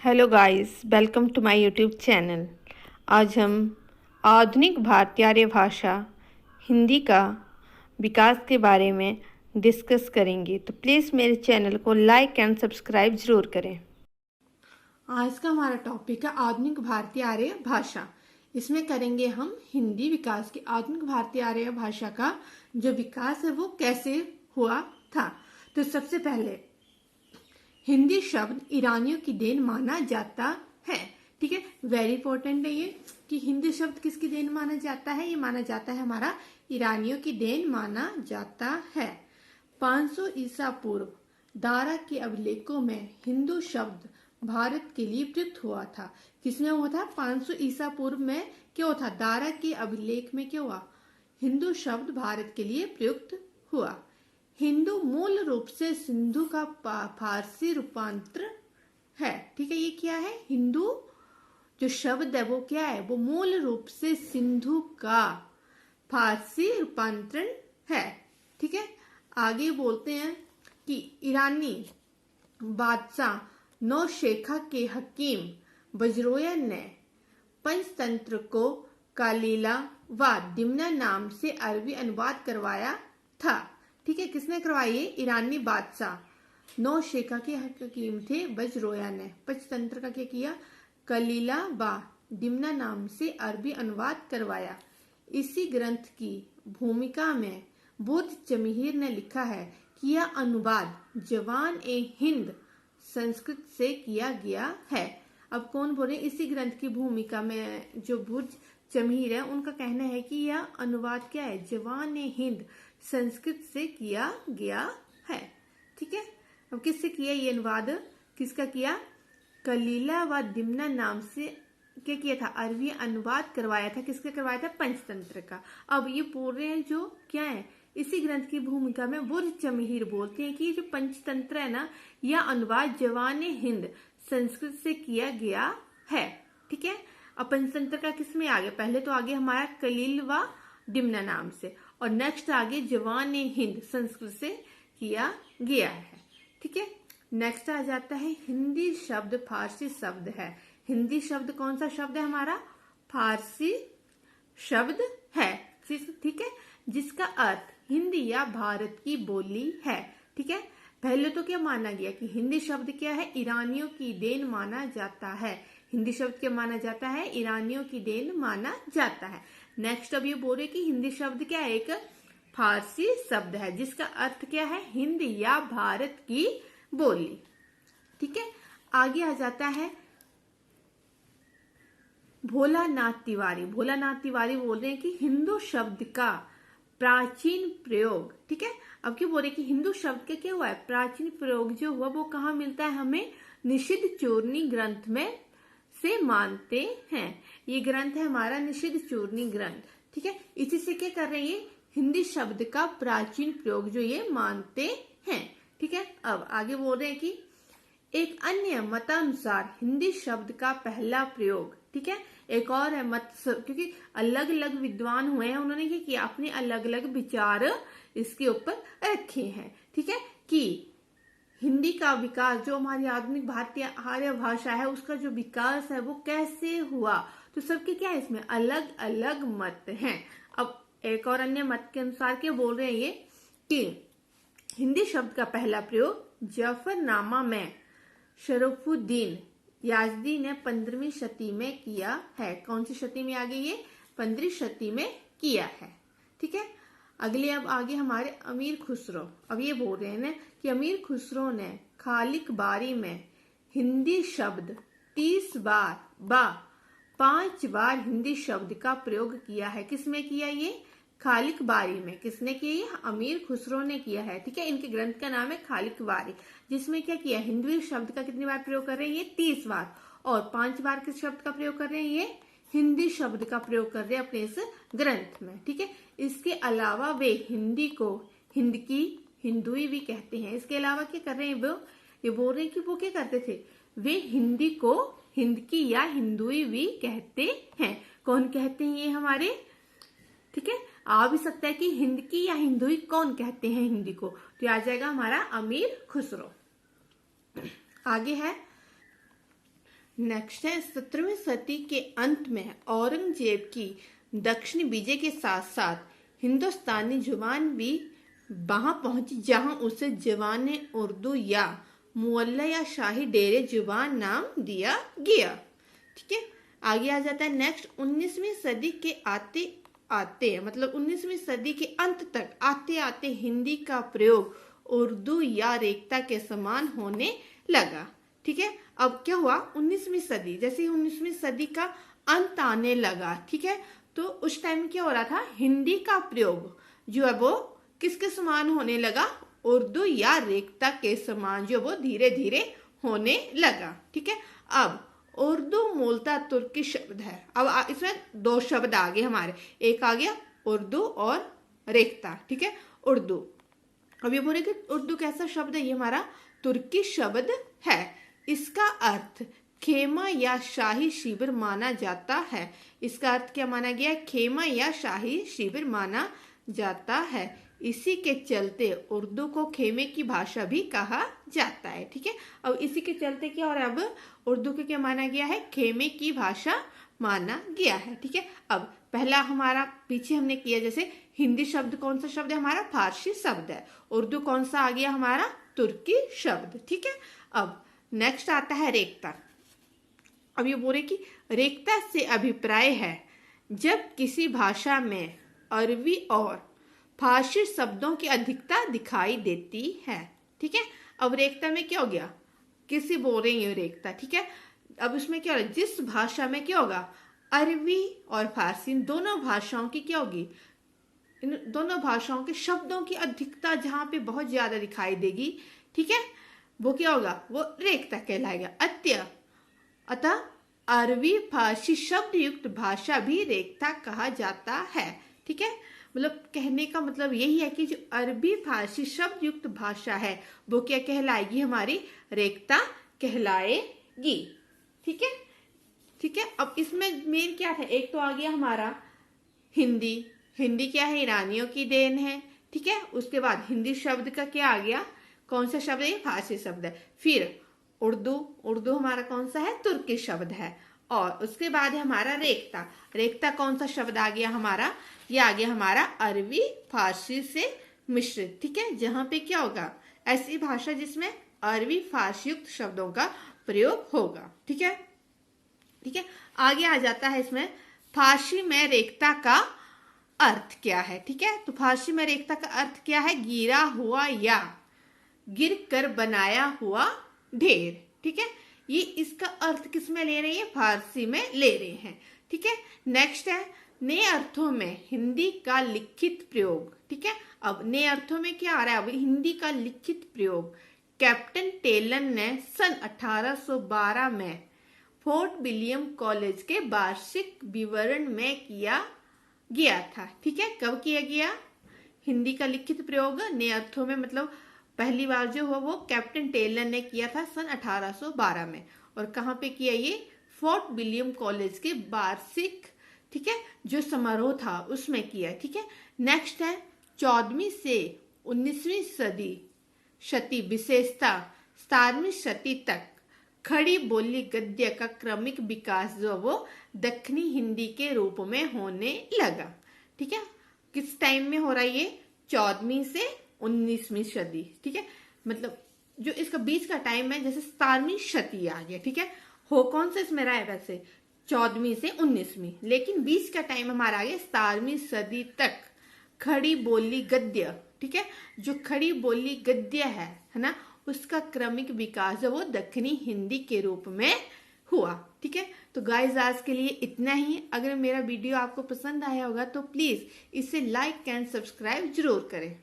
Hello guys, welcome to my YouTube channel. आज हम आधुनिक भारतीय आर्य भाषा हिंदी का विकास के बारे में डिस्कस करेंगे, तो प्लीज़ मेरे चैनल को लाइक एंड सब्सक्राइब ज़रूर करें। आज का हमारा टॉपिक है आधुनिक भारतीय आर्य भाषा। इसमें करेंगे हम हिंदी विकास की आधुनिक भारतीय आर्य भाषा का जो विकास है वो कैसे हुआ था। तो सबसे पहले हिंदी शब्द ईरानियों की देन माना जाता है। ठीक है, वेरी इंपॉर्टेंट है ये कि हिंदी शब्द किसकी देन माना जाता है। ये माना जाता है हमारा ईरानियों की देन माना जाता है। 500 ईसा पूर्व दारा के अभिलेखों में हिंदू शब्द भारत के लिए प्रयुक्त हुआ था। किसमें हुआ था? 500 ईसा पूर्व में क्या हुआ था? दारा के अभिलेख में क्या हुआ? हिंदू शब्द भारत के लिए प्रयुक्त हुआ। हिंदू मूल रूप से सिंधु का फारसी रूपांतर है। ठीक है, ये क्या है? हिंदू जो शब्द है वो क्या है? वो मूल रूप से सिंधु का फारसी रूपांतरण है। ठीक है, आगे बोलते हैं कि ईरानी बादशाह नौशेखा के हकीम बजरोयन ने पंचतंत्र को कालीला व दिमना नाम से अरबी अनुवाद करवाया था। ठीक है, किसने करवाई? ईरानी बादशाह नौशेखा के हकीम थे बजरोया ने पंचतंत्र का क्या किया? कलीला व दिमना नाम से अरबी अनुवाद करवाया। इसी ग्रंथ की भूमिका में बुद्ध जमीर ने लिखा है कि यह अनुवाद जवान ए हिंद संस्कृत से किया गया है। अब कौन बोले? इसी ग्रंथ की भूमिका में जो बुद्ध जमीर है उनका कहना है कि यह अनुवाद क्या है? जवान ए हिंद संस्कृत से किया गया है। ठीक है, अब किससे किया ये अनुवाद? किसका किया? कलीला व दिमना नाम से क्या किया था? अरबी अनुवाद करवाया था। किसका करवाया था? पंचतंत्र का। अब ये पूरे जो क्या है इसी ग्रंथ की भूमिका में बुद्ध जमीर बोलते हैं कि ये जो पंचतंत्र है ना, यह अनुवाद जवान हिंद संस्कृत से किया गया है। ठीक है, अब पंचतंत्र का किसमें आगे? पहले तो आगे हमारा कलील व दिमना नाम से, और नेक्स्ट आगे जवान हिंद संस्कृत से किया गया है। ठीक है, नेक्स्ट आ जाता है हिंदी शब्द फारसी शब्द है। हिंदी शब्द कौन सा शब्द है हमारा? फारसी शब्द है। ठीक है, जिसका अर्थ हिंदी या भारत की बोली है। ठीक है, पहले तो क्या माना गया कि हिंदी शब्द क्या है? ईरानियों की देन माना जाता है। हिंदी शब्द क्या माना जाता है? ईरानियों की देन माना जाता है। नेक्स्ट अब ये बोल रहे कि हिंदी शब्द क्या है? एक फारसी शब्द है जिसका अर्थ क्या है? हिंदी या भारत की बोली। ठीक है, आगे आ जाता है भोलानाथ तिवारी। भोलानाथ तिवारी बोल रहे हैं कि हिंदू शब्द का प्राचीन प्रयोग। ठीक है, अब क्या बोल रहे हैं कि हिंदू शब्द का क्या हुआ है? प्राचीन प्रयोग जो हुआ वो कहाँ मिलता है हमें? निषिद्ध चूर्णी ग्रंथ में से मानते हैं। ये ग्रंथ है हमारा निषिद्ध चूर्णी ग्रंथ। ठीक है, इसी से क्या कर रहे हैं? हिंदी शब्द का प्राचीन प्रयोग जो ये मानते हैं। ठीक है, अब आगे बोल रहे हैं कि एक अन्य मतानुसार हिंदी शब्द का पहला प्रयोग। ठीक है, एक और है मत, क्योंकि अलग अलग विद्वान हुए हैं, उन्होंने क्या किया? अपने अलग अलग विचार इसके ऊपर रखे हैं। ठीक है, कि हिंदी का विकास जो हमारी आधुनिक भारतीय आर्य भाषा है उसका जो विकास है वो कैसे हुआ। तो सबके क्या है? इसमें अलग अलग मत हैं। अब एक और अन्य मत के अनुसार क्या बोल रहे हैं ये कि हिंदी शब्द का पहला प्रयोग जफरनामा में शरफुद्दीन याजदी ने 15वीं शती में किया है। कौन सी शती में? आगे ये 15वीं शती में किया है। ठीक है, अगले अब आगे हमारे अमीर खुसरो। अब ये बोल रहे हैं ना कि अमीर खुसरो ने खालिक बारी में हिंदी शब्द 30 बार व 5 बार हिंदी शब्द का प्रयोग किया है। किसमें किया? ये खालिक बारी में। किसने किया? अमीर खुसरो ने किया है। ठीक है, इनके ग्रंथ का नाम है खालिक बारी, जिसमें क्या किया? हिंदी शब्द का कितनी बार प्रयोग कर रहे हैं? ये 30 बार, और 5 बार किस शब्द का प्रयोग कर रहे हैं? ये हिंदी शब्द का प्रयोग कर रहे हैं अपने इस ग्रंथ में। ठीक है, इसके अलावा वे हिंदी को हिंद की हिंदुई भी कहते हैं। इसके अलावा क्या कर रहे हैं वो? ये बोल रहे हैं कि वो क्या करते थे? वे हिंदी को हिंद की या हिंदुई भी कहते हैं। कौन कहते हैं ये हमारे? ठीक है, आ भी सकता है कि हिंद की या हिंदुई कौन कहते हैं हिंदी को, तो आ जाएगा हमारा अमीर खुसरो। आगे है नेक्स्ट है 17वीं सदी के अंत में औरंगजेब की दक्षिणी विजय के साथ साथ हिंदुस्तानी जुबान भी वहां पहुंची जहां उसे जवान उर्दू या मुअल्ला या शाही डेरे जुबान नाम दिया गया। ठीक है, आगे आ जाता है नेक्स्ट 19वीं सदी के आते आते मतलब 19वीं सदी के अंत तक आते आते हिंदी का प्रयोग उर्दू या रेख्ता के समान होने लगा। ठीक है, अब क्या हुआ 19वीं सदी, जैसे 19वीं सदी का अंत आने लगा, ठीक है, तो उस टाइम क्या हो रहा था, हिंदी का प्रयोग जो है वो किसके समान होने लगा, उर्दू या रेख्ता के समान जो वो धीरे धीरे होने लगा। ठीक है, अब उर्दू मूलतः तुर्की शब्द है। अब इसमें दो शब्द आ गए हमारे, एक आ गया उर्दू और रेख्ता। ठीक है, उर्दू, अब ये बोले कि उर्दू कैसा शब्द है, ये हमारा तुर्की शब्द है। इसका अर्थ खेमा या शाही शिविर माना जाता है। इसका अर्थ क्या माना गया, खेमा या शाही शिविर माना जाता है। इसी के चलते उर्दू को खेमे की भाषा भी कहा जाता है। ठीक है, अब इसी के चलते क्या हो रहा है, अब उर्दू को क्या माना गया है, खेमे की भाषा माना गया है। ठीक है, अब पहला हमारा पीछे हमने किया, जैसे हिंदी शब्द कौन सा शब्द है हमारा, फारसी शब्द है। उर्दू कौन सा आ गया हमारा, तुर्की शब्द। ठीक है, अब नेक्स्ट आता है रेख्ता। अब ये बोले कि रेख्ता से अभिप्राय है जब किसी भाषा में अरबी और फारसी शब्दों की अधिकता दिखाई देती है। ठीक है, अब रेख्ता में क्या हो गया, किसी बोल रहे हैं रेख्ता। ठीक है, अब इसमें क्या होगा, जिस भाषा में क्या होगा, अरबी और फारसी दोनों भाषाओं की क्या होगी, इन दोनों भाषाओं के शब्दों की अधिकता जहां पे बहुत ज्यादा दिखाई देगी, ठीक है, वो क्या होगा, वो रेख्ता कहलाएगा। अतः अरबी फारसी शब्द युक्त भाषा भी रेख्ता कहा जाता है। ठीक है, मतलब कहने का मतलब यही है कि जो अरबी फारसी शब्द युक्त भाषा है वो क्या कहलाएगी, हमारी रेख्ता कहलाएगी। ठीक है, ठीक है, अब इसमें मेन क्या था, एक तो आ गया हमारा हिंदी। हिंदी क्या है, ईरानियों की देन है। ठीक है, उसके बाद हिंदी शब्द का क्या आ गया, कौन सा शब्द है, फारसी शब्द है। फिर उर्दू, उर्दू हमारा कौन सा है, तुर्की शब्द है। और उसके बाद है हमारा रेख्ता। रेख्ता कौन सा शब्द आ गया हमारा, ये आ गया हमारा अरबी फारसी से मिश्रित। ठीक है, जहां पे क्या होगा, ऐसी भाषा जिसमें अरबी फारसी युक्त शब्दों का प्रयोग होगा। ठीक है, ठीक है, आगे आ जाता है इसमें फारसी में रेख्ता का अर्थ क्या है। ठीक है, तो फारसी में रेख्ता का अर्थ क्या है, गिरा हुआ या गिर कर बनाया हुआ ढेर। ठीक है, ये इसका अर्थ किस में ले रहे हैं, फारसी में ले रहे हैं। ठीक है, नेक्स्ट है नए अर्थों में हिंदी का लिखित प्रयोग। ठीक है, अब नए अर्थों में क्या आ रहा है, अब हिंदी का लिखित प्रयोग कैप्टन टेलन ने सन 1812 में फोर्ट विलियम कॉलेज के वार्षिक विवरण में किया गया था। ठीक है, कब किया गया, हिंदी का लिखित प्रयोग नए अर्थों में, मतलब पहली बार जो हो वो कैप्टन टेलर ने किया था सन 1812 में। और कहाँ पे किया, ये फोर्ट विलियम कॉलेज के वार्षिक, ठीक है, जो समारोह था उसमें किया। ठीक है, नेक्स्ट है 14वीं से 19वीं शती विशेषता 17वीं शती तक खड़ी बोली गद्य का क्रमिक विकास जो वो दक्षिणी हिंदी के रूप में होने लगा। ठीक है, किस टाइम में हो रहा है ये, 14वीं से 19वीं सदी। ठीक है, मतलब जो इसका बीच का टाइम है, जैसे 17वीं शती आ गया। ठीक है, हो कौन सा इसमें रहा है, वैसे 14वीं से 19वीं, लेकिन बीच का टाइम हमारा आ गया 17वीं सदी तक खड़ी बोली गद्य। ठीक है, जो खड़ी बोली गद्य है ना, उसका क्रमिक विकास जो वो दक्षिणी हिंदी के रूप में हुआ। ठीक है, तो गाइस आज के लिए इतना ही। अगर मेरा वीडियो आपको पसंद आया होगा तो प्लीज इसे लाइक एंड सब्सक्राइब जरूर करें।